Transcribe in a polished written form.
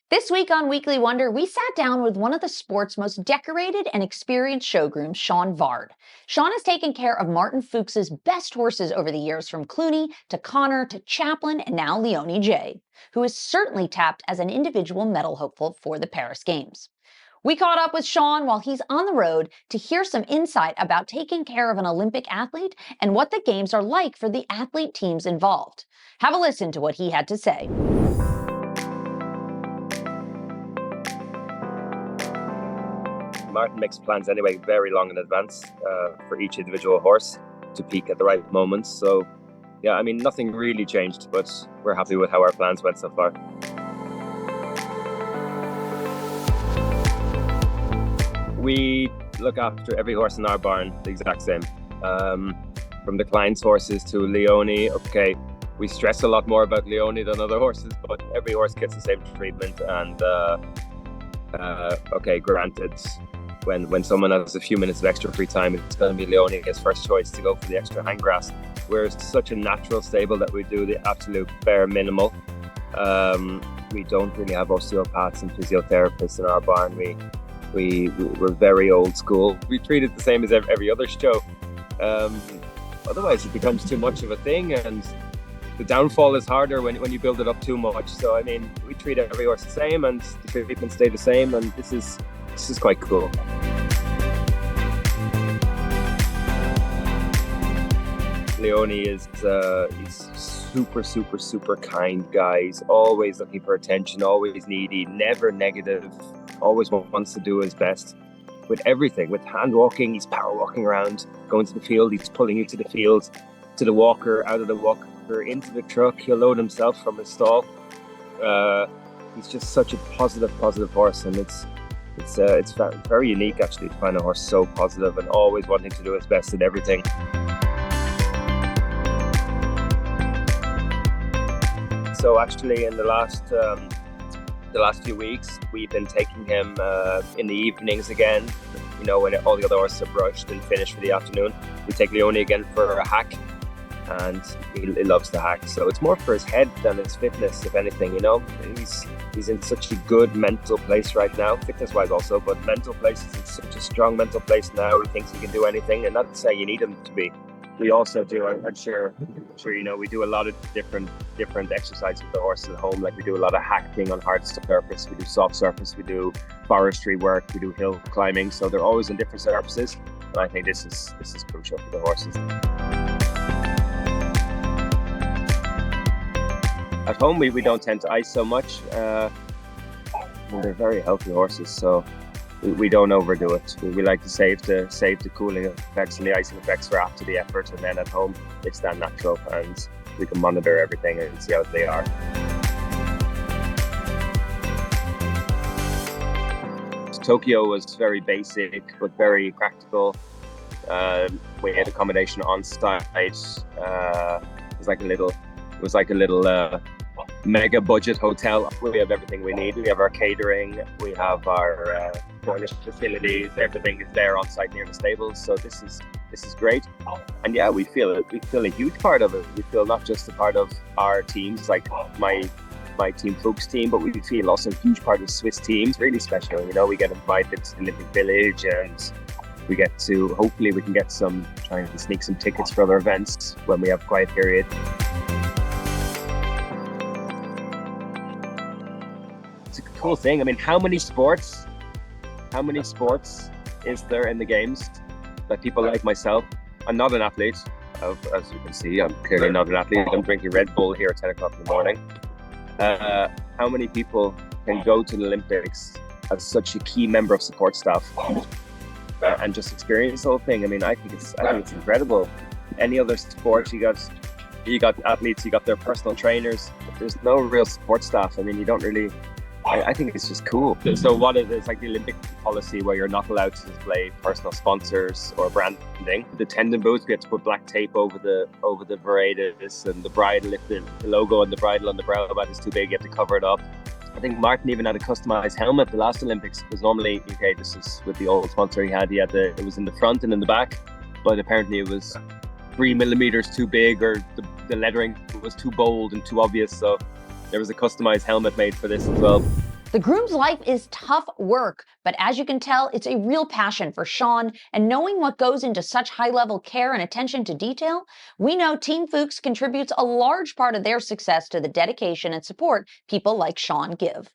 This week on Weekly Wonder, we sat down with one of the sport's most decorated and experienced showgrooms, Sean Vard. Sean has taken care of Martin Fuchs's best horses over the years, from Clooney to Connor to Chaplin and now Leone Jei, who is certainly tapped as an individual medal hopeful for the Paris Games. We caught up with Sean while he's on the road to hear some insight about taking care of an Olympic athlete and what the games are like for the athlete teams involved. Have a listen to what he had to say. Martin makes plans anyway very long in advance for each individual horse to peak at the right moments. So yeah, I mean, nothing really changed, but we're happy with how our plans went so far. We look after every horse in our barn the exact same. From the client's horses to Leone, okay, we stress a lot more about Leone than other horses, but every horse gets the same treatment. And okay, granted, when someone has a few minutes of extra free time, it's going to be Leone his first choice to go for the extra hang grass. We're such a natural stable that we do the absolute bare minimal. We don't really have osteopaths and physiotherapists in our barn. We're very old school. We treat it the same as every other show. Otherwise, it becomes too much of a thing, and the downfall is harder when you build it up too much. So I mean, we treat every horse the same, and the treatments stay the same, and this is quite cool. Leone is he's super kind guy. He's always looking for attention, always needy, never negative, always wants to do his best with everything. With hand walking, he's power walking around, going to the field, he's pulling you to the field, to the walker, out of the walker, into the truck. He'll load himself from his stall. He's just such a positive horse, and it's very unique actually to find a horse so positive and always wanting to do his best in everything. So actually, in the last few weeks, we've been taking him in the evenings again. You know, when all the other horses are brushed and finished for the afternoon, we take Leone again for a hack, and he loves the hack. So it's more for his head than his fitness, if anything. You know, he's in such a good mental place right now, fitness-wise also, but mental place. He's in such a strong mental place now. He thinks he can do anything, and that's how you need him to be. We also do, I'm sure you know, we do a lot of different exercises with the horses at home. Like we do a lot of hacking on hard surface, we do soft surface, we do forestry work, we do hill climbing. So they're always on different surfaces, and I think this is crucial for the horses. At home, we don't tend to ice so much. They're very healthy horses, so we don't overdo it. We like to save the cooling effects and the icing effects for after the effort, and then at home they stand natural and we can monitor everything and see how they are. Tokyo was very basic but very practical. We had accommodation on site. It was like a little mega budget hotel. We have everything we need. We have our catering, we have our furnished facilities. Everything is there on site near the stables. So this is great. And yeah, we feel a huge part of it. We feel not just a part of our teams, like my team Fuchs team, but we feel also a huge part of the Swiss team. It's really special. You know, we get invited to the Olympic Village, and hopefully we can get trying to sneak some tickets for other events when we have a quiet period. It's a cool thing. I mean, how many sports is there in the games that people like myself? I'm not an athlete, as you can see. I'm clearly not an athlete. I'm drinking Red Bull here at 10 o'clock in the morning. How many people can go to the Olympics as such a key member of support staff and just experience the whole thing? I mean, I think it's incredible. Any other sport, you got athletes, you got their personal trainers. There's no real support staff. I mean, you don't really. I think it's just cool. So what is it? It's like the Olympic policy where you're not allowed to display personal sponsors or branding. The tendon boots, we have to put black tape over the varieties, and the bridle, if the logo on the bridle on the brow band is too big, you have to cover it up. I think Martin even had a customized helmet the last Olympics, because normally, okay, this is with the old sponsor it was in the front and in the back, but apparently it was 3 millimeters too big, or the lettering was too bold and too obvious. So there was a customized helmet made for this as well. The groom's life is tough work, but as you can tell, it's a real passion for Sean, and knowing what goes into such high-level care and attention to detail, we know Team Fuchs contributes a large part of their success to the dedication and support people like Sean give.